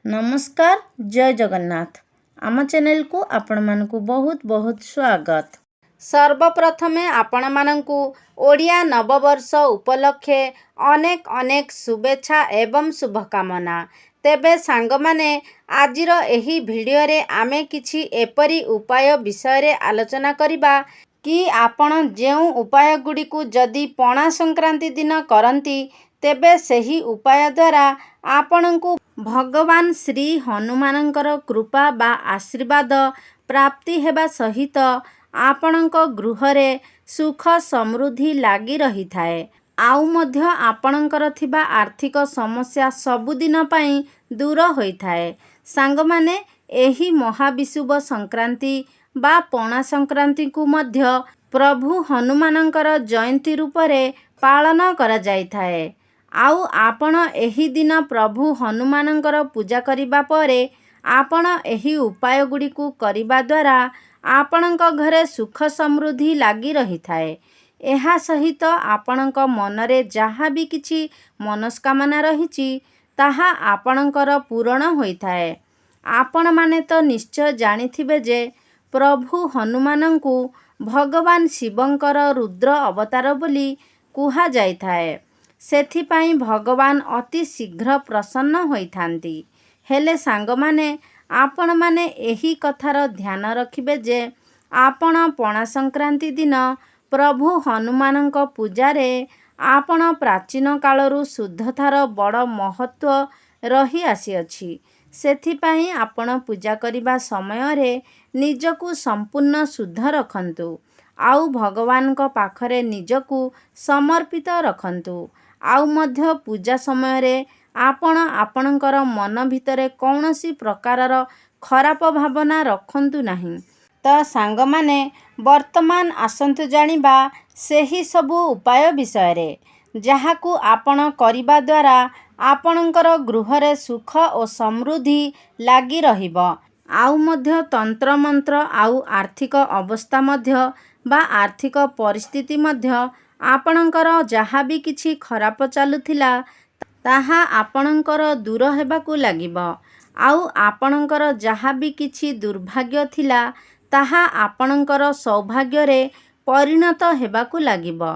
नमस्कार जय जगन्नाथ आम चैनल को आपण मानकु बहुत बहुत स्वागत। सर्वप्रथमे आपण मानकु ओडिया नववर्ष उपलक्षे अनेक अनेक शुभेच्छा एवं शुभकामना। तेबे सांग माने आजिर एही भिडियो रे आमे किछि एपरी उपाय विषय रे आलोचना करिबा कि आपण जेउ उपाय गुडी को जदि पणा संक्रांति दिन करंती तेबे सही उपाय द्वारा आपणंकु भगवान श्री हनुमानंकर कृपा बा आशीर्वाद प्राप्ति हेबा सहित आपणंक गृहरे सुख समृद्धि लागी रही थाए। आउ मध्य आपणंकर थिबा आर्थिक समस्या सबुदिन पई दूर होई थाए। सांग माने एही महाविषुव संक्रांति बा पणा संक्रांति को मध्य प्रभु हनुमानंकर जयंती रूपरे पालन करा जाई थाए। आउ आपण एही दिन प्रभु हनुमानंकर पूजा करिबा परे आपण एही उपाय गुडी को करिबा द्वारा आपणक घरे सुख समृद्धि लागी रही थाए। एहा सहित आपणक मनरे जहा भी किछि मनस्कामना रहिछि ताहा आपणकर पूरण होई थाए। आपण माने तो निश्चय जानिथिबे जे प्रभु हनुमानंकु भगवान शिवंकर रुद्र अवतार बोली कुहा जाई थाए। सेथिपाई भगवान अति शीघ्र प्रसन्न होइथांती। हेले सांग माने आपण माने एही कथार ध्यान रखिबे जे आपण पणा संक्रांति दिन प्रभु हनुमानंक पूजारे आपण प्राचीन कालरू शुद्धतार बड़ महत्व रही आसीअछि। सेथिपाई आपण पूजा करिबा समय रे निजकु संपूर्ण शुद्ध रखंतु। आउ भगवान को पाखरे निजकु समर्पित रखंतु। आउ मध्य पूजा समय रे आपण आपणकर मन भितरे कौनसी प्रकारर खराप भावना रखंतु नहीं। तो सांग माने वर्तमान आसंतु जानिबा सेही सबु उपाय विषय रे जहाकु आपण करिबा द्वारा आपणकर गृहरे सुख और समृद्धि लागी रहिबो। आउ मध्य तंत्र मंत्र आउ आर्थिक अवस्था मध्य बा आर्थिक परिस्थिति मध्य आपणकर जहा भी किछि खराप चालुथिला ताहा आपणकर दूर हेबाकु लागिबो। आउ आपणकर जहा भी किछि दुर्भाग्य थिला ताहा आपणकर सौभाग्य रे परिणत हेबाकु लागिबो।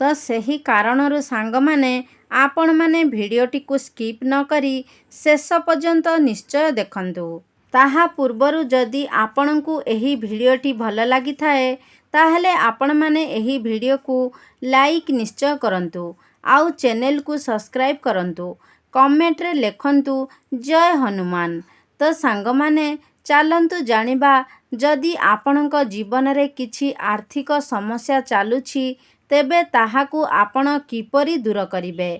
तो सही कारणरु सांग माने आपण माने भिडियोटी को स्किप न करी शेष पर्यंत निश्चय देखंतु। ताहा पूर्वरु जदि आपणंकु एही भिडियोटी भल लागि थाए ताहले आपण माने एही भिडियो को लाइक निश्चय करंतु। आउ चैनल को सब्सक्राइब करंतु। कमेंट रे लेखंतु जय हनुमान। तो सांग माने चालंतु जानिबा जदि आपणक जीवन रे किछि आर्थिक समस्या चालुछि तेबे ताहाकु आपण किपरि दूर करिवे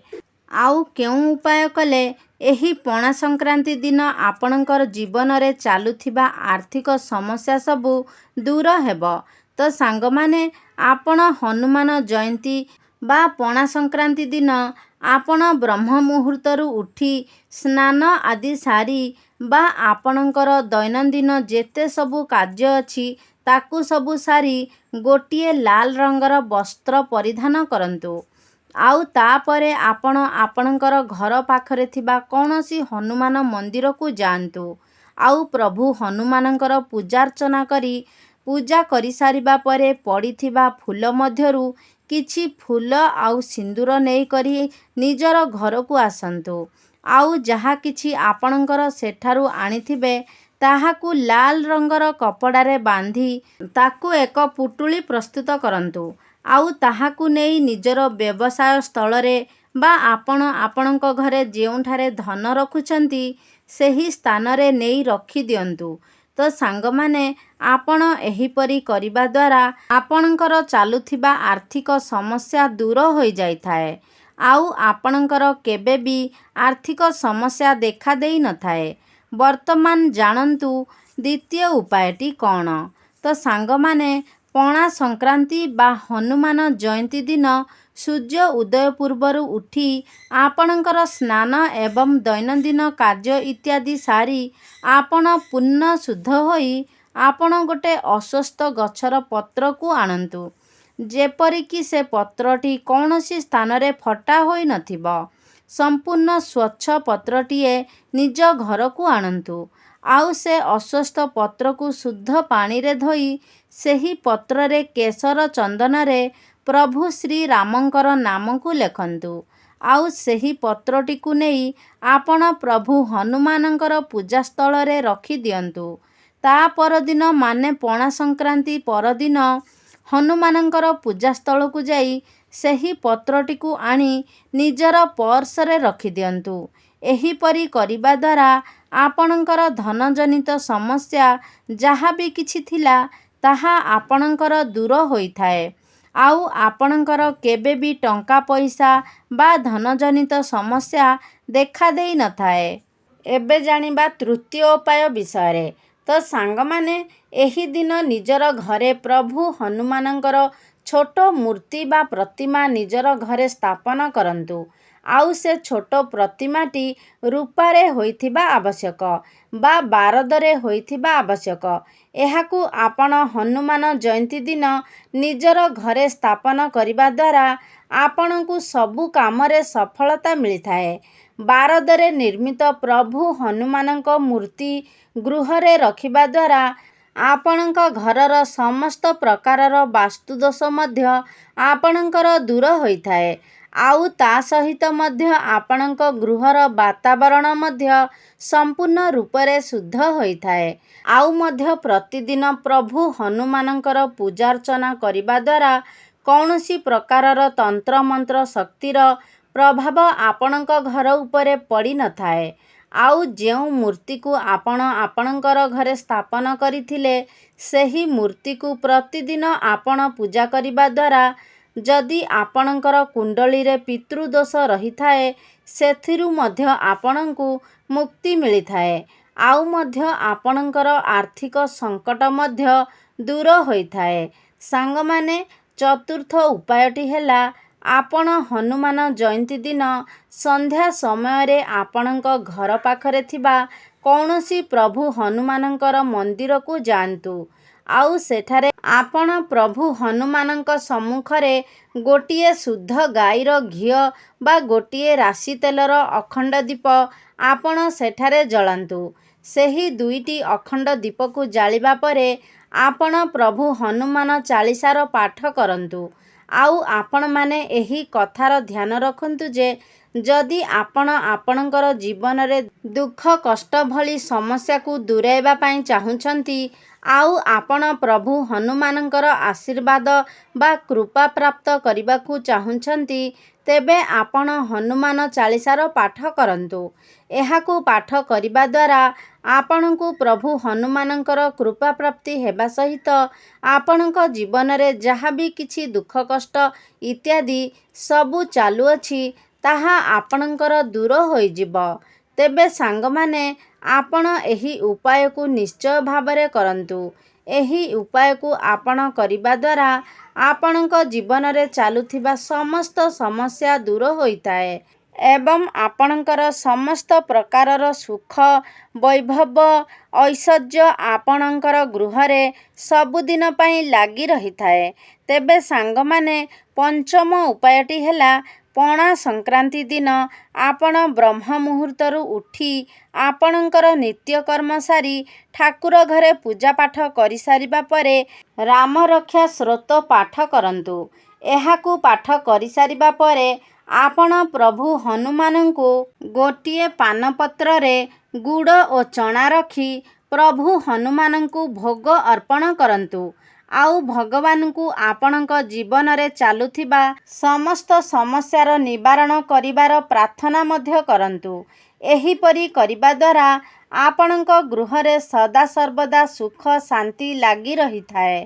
आउ केउ उपाय कले एही पणा संक्रांति दिन आपणकर जीवन रे चालुथिबा आर्थिक समस्या सबु दूर हेबो। तो सांग माने आपण हनुमान जयंती बा पणा संक्रांति दिन आपण ब्रह्म मुहूर्तरु उठी स्नान आदि सारी बा आपणकर दैनंदिन जेते सबु कार्य अछि ताकु सबु सारी गोटिए लाल रंगर वस्त्र परिधान करंतु। आउ तापरे आपण आपणकर घर पाखरे थिबा कोनोसी हनुमान मंदिर को जांतु। आउ प्रभु हनुमानंकर पूजार्चना करी पूजा करि सारिबा परे पड़िथिबा फूल मध्यरु किछि फूल आउ सिंदूर नेई करी निजर घर को आसंतु। आउ जहा किछि आपणकर सेठारु आनिथिबे ताहाकु लाल रंगर कपड़ारे बांधी ताकु एक पुटुली प्रस्तुत करंतु। आउ ताहाकु नेई निजर व्यवसाय स्थल रे बा आपण आपणक घरे जेउठारे धन रखुचंती सेही स्थान रे नेई रखी दियंतु। तो सांग माने आपण एहीपरि करिबा द्वारा आपणकर चालुथिबा आर्थिक समस्या दूर होई जाई थाए। आउ आपणकर केबे भी आर्थिक समस्या देखा देई न थाए। वर्तमान जानंतु द्वितीय उपायटी कौन। तो सांग माने पणा संक्रांति बा हनुमान जयंती दिन सूर्य उदय पूर्वरु उठी आपणकर स्नान एवं दैनंदिन कार्य इत्यादि सारी आपण पूर्ण शुद्ध होई आपण गोटे अस्वस्थ गछर पत्र को आणंतु। जेपरिकी से पत्रटी कौनसी स्थान रे फटा होई नथिबो। ସମ୍ପୂର୍ଣ୍ଣ ସ୍ୱଚ୍ଛ ପତ୍ରଟିଏ ନିଜ ଘରକୁ ଆଣନ୍ତୁ। ଆଉ ସେ ଅଶ୍ୱତ୍ଥ ପତ୍ରକୁ ଶୁଦ୍ଧ ପାଣିରେ ଧୋଇ ସେହି ପତ୍ରରେ କେଶର ଚନ୍ଦନରେ ପ୍ରଭୁ ଶ୍ରୀରାମଙ୍କର ନାମକୁ ଲେଖନ୍ତୁ। ଆଉ ସେହି ପତ୍ରଟିକୁ ନେଇ ଆପଣ ପ୍ରଭୁ ହନୁମାନଙ୍କର ପୂଜାସ୍ଥଳରେ ରଖିଦିଅନ୍ତୁ। ତା ପରଦିନ ମାନେ ପଣା ସଂକ୍ରାନ୍ତି ପରଦିନ ହନୁମାନଙ୍କର ପୂଜାସ୍ଥଳକୁ ଯାଇ ସେହି ପତ୍ରଟିକୁ ଆଣି ନିଜର ପର୍ସରେ ରଖିଦିଅନ୍ତୁ। ଏହିପରି କରିବା ଦ୍ୱାରା ଆପଣଙ୍କର ଧନଜନିତ ସମସ୍ୟା ଯାହା ବି କିଛି ଥିଲା ତାହା ଆପଣଙ୍କର ଦୂର ହୋଇଥାଏ। ଆଉ ଆପଣଙ୍କର କେବେ ବି ଟଙ୍କା ପଇସା ବା ଧନଜନିତ ସମସ୍ୟା ଦେଖାଦେଇ ନଥାଏ। ଏବେ ଜାଣିବା ତୃତୀୟ ଉପାୟ ବିଷୟରେ। ତ ସାଙ୍ଗମାନେ, ଏହି ଦିନ ନିଜର ଘରେ ପ୍ରଭୁ ହନୁମାନଙ୍କର ଛୋଟ ମୂର୍ତ୍ତି ବା ପ୍ରତିମା ନିଜର ଘରେ ସ୍ଥାପନ କରନ୍ତୁ। ଆଉ ସେ ଛୋଟ ପ୍ରତିମାଟି ରୂପାରେ ହୋଇଥିବା ଆବଶ୍ୟକ ବା ବାରଦରେ ହୋଇଥିବା ଆବଶ୍ୟକ। ଏହାକୁ ଆପଣ ହନୁମାନ ଜୟନ୍ତୀ ଦିନ ନିଜର ଘରେ ସ୍ଥାପନ କରିବା ଦ୍ୱାରା ଆପଣଙ୍କୁ ସବୁ କାମରେ ସଫଳତା ମିଳିଥାଏ। ବାରଦରେ ନିର୍ମିତ ପ୍ରଭୁ ହନୁମାନଙ୍କ ମୂର୍ତ୍ତି ଗୃହରେ ରଖିବା ଦ୍ୱାରା ଆପଣଙ୍କ ଘରର ସମସ୍ତ ପ୍ରକାରର ବାସ୍ତୁଦୋଷ ମଧ୍ୟ ଆପଣଙ୍କର ଦୂର ହୋଇଥାଏ। ଆଉ ତା ସହିତ ମଧ୍ୟ ଆପଣଙ୍କ ଗୃହର ବାତାବରଣ ମଧ୍ୟ ସମ୍ପୂର୍ଣ୍ଣ ରୂପରେ ଶୁଦ୍ଧ ହୋଇଥାଏ। ଆଉ ମଧ୍ୟ ପ୍ରତିଦିନ ପ୍ରଭୁ ହନୁମାନଙ୍କର ପୂଜାର୍ଚ୍ଚନା କରିବା ଦ୍ୱାରା କୌଣସି ପ୍ରକାରର ତନ୍ତ୍ରମନ୍ତ୍ର ଶକ୍ତିର ପ୍ରଭାବ ଆପଣଙ୍କ ଘର ଉପରେ ପଡ଼ିନଥାଏ। ଆଉ ଯେଉଁ ମୂର୍ତ୍ତିକୁ ଆପଣ ଆପଣଙ୍କର ଘରେ ସ୍ଥାପନ କରିଥିଲେ ସେହି ମୂର୍ତ୍ତିକୁ ପ୍ରତିଦିନ ଆପଣ ପୂଜା କରିବା ଦ୍ୱାରା ଯଦି ଆପଣଙ୍କର କୁଣ୍ଡଳୀରେ ପିତୃଦୋଷ ରହିଥାଏ ସେଥିରୁ ମଧ୍ୟ ଆପଣଙ୍କୁ ମୁକ୍ତି ମିଳିଥାଏ। ଆଉ ମଧ୍ୟ ଆପଣଙ୍କର ଆର୍ଥିକ ସଙ୍କଟ ମଧ୍ୟ ଦୂର ହୋଇଥାଏ। ସାଙ୍ଗମାନେ, ଚତୁର୍ଥ ଉପାୟଟି ହେଲା ଆପଣ ହନୁମାନ ଜୟନ୍ତୀ ଦିନ ସନ୍ଧ୍ୟା ସମୟରେ ଆପଣଙ୍କ ଘର ପାଖରେ ଥିବା କୌଣସି ପ୍ରଭୁ ହନୁମାନଙ୍କର ମନ୍ଦିରକୁ ଯାଆନ୍ତୁ। ଆଉ ସେଠାରେ ଆପଣ ପ୍ରଭୁ ହନୁମାନଙ୍କ ସମ୍ମୁଖରେ ଗୋଟିଏ ଶୁଦ୍ଧ ଗାଈର ଘିଅ ବା ଗୋଟିଏ ରାଶି ତେଲର ଅଖଣ୍ଡ ଦୀପ ଆପଣ ସେଠାରେ ଜଳାନ୍ତୁ। ସେହି ଦୁଇଟି ଅଖଣ୍ଡ ଦୀପକୁ ଜାଳିବା ପରେ ଆପଣ ପ୍ରଭୁ ହନୁମାନ ଚାଳିଶାର ପାଠ କରନ୍ତୁ। ଆଉ ଆପଣମାନେ ଏହି କଥାର ଧ୍ୟାନ ରଖନ୍ତୁ ଯେ ଯଦି ଆପଣ ଆପଣଙ୍କର ଜୀବନରେ ଦୁଃଖ କଷ୍ଟ ଭଳି ସମସ୍ୟାକୁ ଦୂରାଇବା ପାଇଁ ଚାହୁଁଛନ୍ତି ଆଉ ଆପଣ ପ୍ରଭୁ ହନୁମାନଙ୍କର ଆଶୀର୍ବାଦ ବା କୃପା ପ୍ରାପ୍ତ କରିବାକୁ ଚାହୁଁଛନ୍ତି ତେବେ ଆପଣ ହନୁମାନ ଚାଳିଶାର ପାଠ କରନ୍ତୁ। ଏହାକୁ ପାଠ କରିବା ଦ୍ୱାରା ଆପଣଙ୍କୁ ପ୍ରଭୁ ହନୁମାନଙ୍କର କୃପା ପ୍ରାପ୍ତି ହେବା ସହିତ ଆପଣଙ୍କ ଜୀବନରେ ଯାହା ବି କିଛି ଦୁଃଖ କଷ୍ଟ ଇତ୍ୟାଦି ସବୁ ଚାଲୁଅଛି ତାହା ଆପଣଙ୍କର ଦୂର ହୋଇଯିବ। ତେବେ ସାଙ୍ଗମାନେ, ଆପଣ ଏହି ଉପାୟକୁ ନିଶ୍ଚୟ ଭାବରେ କରନ୍ତୁ। ଏହି ଉପାୟକୁ ଆପଣ କରିବା ଦ୍ୱାରା ଆପଣଙ୍କ ଜୀବନରେ ଚାଲୁଥିବା ସମସ୍ତ ସମସ୍ୟା ଦୂର ହୋଇଥାଏ ଏବଂ ଆପଣଙ୍କର ସମସ୍ତ ପ୍ରକାରର ସୁଖ ବୈଭବ ଐଶ୍ୱର୍ଯ୍ୟ ଆପଣଙ୍କର ଗୃହରେ ସବୁଦିନ ପାଇଁ ଲାଗି ରହିଥାଏ। ତେବେ ସାଙ୍ଗମାନେ, ପଞ୍ଚମ ଉପାୟଟି ହେଲା ପଣା ସଂକ୍ରାନ୍ତି ଦିନ ଆପଣ ବ୍ରହ୍ମ ମୁହୂର୍ତ୍ତରୁ ଉଠି ଆପଣଙ୍କର ନିତ୍ୟକର୍ମ ସାରି ଠାକୁର ଘରେ ପୂଜାପାଠ କରିସାରିବା ପରେ ରାମରକ୍ଷା ସ୍ତୋତ୍ର ପାଠ କରନ୍ତୁ। ଏହାକୁ ପାଠ କରିସାରିବା ପରେ ଆପଣ ପ୍ରଭୁ ହନୁମାନଙ୍କୁ ଗୋଟିଏ ପାନପତ୍ରରେ ଗୁଡ଼ ଓ ଚଣା ରଖି ପ୍ରଭୁ ହନୁମାନଙ୍କୁ ଭୋଗ ଅର୍ପଣ କରନ୍ତୁ। ଆଉ ଭଗବାନଙ୍କୁ ଆପଣଙ୍କ ଜୀବନରେ ଚାଲୁଥିବା ସମସ୍ତ ସମସ୍ୟାର ନିବାରଣ କରିବାର ପ୍ରାର୍ଥନା ମଧ୍ୟ କରନ୍ତୁ। ଏହିପରି କରିବା ଦ୍ୱାରା ଆପଣଙ୍କ ଗୃହରେ ସଦାସର୍ବଦା ସୁଖ ଶାନ୍ତି ଲାଗି ରହିଥାଏ।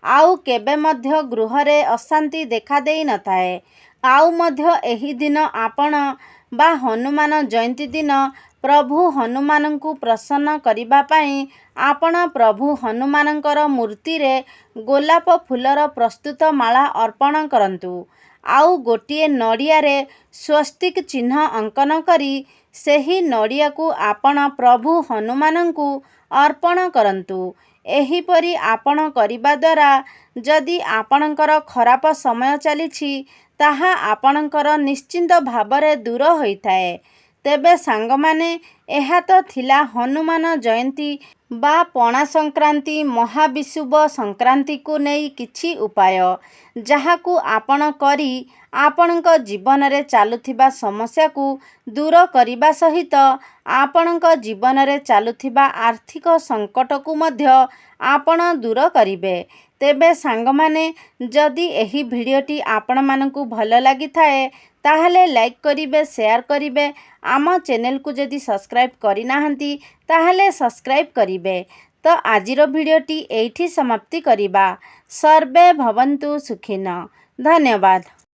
ଆଉ କେବେ ମଧ୍ୟ ଗୃହରେ ଅଶାନ୍ତି ଦେଖାଦେଇ ନଥାଏ। ଆଉ ମଧ୍ୟ ଏହି ଦିନ ଆପଣ ବା ହନୁମାନ ଜୟନ୍ତୀ ଦିନ ପ୍ରଭୁ ହନୁମାନଙ୍କୁ ପ୍ରସନ୍ନ କରିବା ପାଇଁ ଆପଣ ପ୍ରଭୁ ହନୁମାନଙ୍କର ମୂର୍ତ୍ତିରେ ଗୋଲାପ ଫୁଲର ପ୍ରସ୍ତୁତ ମାଳା ଅର୍ପଣ କରନ୍ତୁ। ଆଉ ଗୋଟିଏ ନଡ଼ିଆରେ ସ୍ୱସ୍ତିକ ଚିହ୍ନ ଅଙ୍କନ କରି ସେହି ନଡ଼ିଆକୁ ଆପଣ ପ୍ରଭୁ ହନୁମାନଙ୍କୁ ଅର୍ପଣ କରନ୍ତୁ। ଏହିପରି ଆପଣ କରିବା ଦ୍ୱାରା ଯଦି ଆପଣଙ୍କର ଖରାପ ସମୟ ଚାଲିଛି ତାହା ଆପଣଙ୍କର ନିଶ୍ଚିନ୍ତ ଭାବରେ ଦୂର ହୋଇଥାଏ। ତେବେ ସାଙ୍ଗମାନେ, ଏହା ତ ଥିଲା ହନୁମାନ ଜୟନ୍ତୀ ବା ପଣା ସଂକ୍ରାନ୍ତି ମହାବିଷୁବ ସଂକ୍ରାନ୍ତିକୁ ନେଇ କିଛି ଉପାୟ, ଯାହାକୁ ଆପଣ କରି ଆପଣଙ୍କ ଜୀବନରେ ଚାଲୁଥିବା ସମସ୍ୟାକୁ ଦୂର କରିବା ସହିତ ଆପଣଙ୍କ ଜୀବନରେ ଚାଲୁଥିବା ଆର୍ଥିକ ସଙ୍କଟକୁ ମଧ୍ୟ ଆପଣ ଦୂର କରିବେ। ତେବେ ସାଙ୍ଗମାନେ, ଯଦି ଏହି ଭିଡ଼ିଓଟି ଆପଣମାନଙ୍କୁ ଭଲ ଲାଗିଥାଏ ତାହେଲେ ଲାଇକ୍ କରିବେ, ସେୟାର କରିବେ। ଆମ ଚ୍ୟାନେଲକୁ ଯଦି ସବସ୍କ୍ରାଇବ୍ କରିନାହାନ୍ତି ତାହେଲେ ସବସ୍କ୍ରାଇବ୍ କରିବେ। ତ ଆଜିର ଭିଡ଼ିଓଟି ଏଇଠି ସମାପ୍ତି କରିବା। ସର୍ବେ ଭବନ୍ତୁ ସୁଖିନଃ। ଧନ୍ୟବାଦ।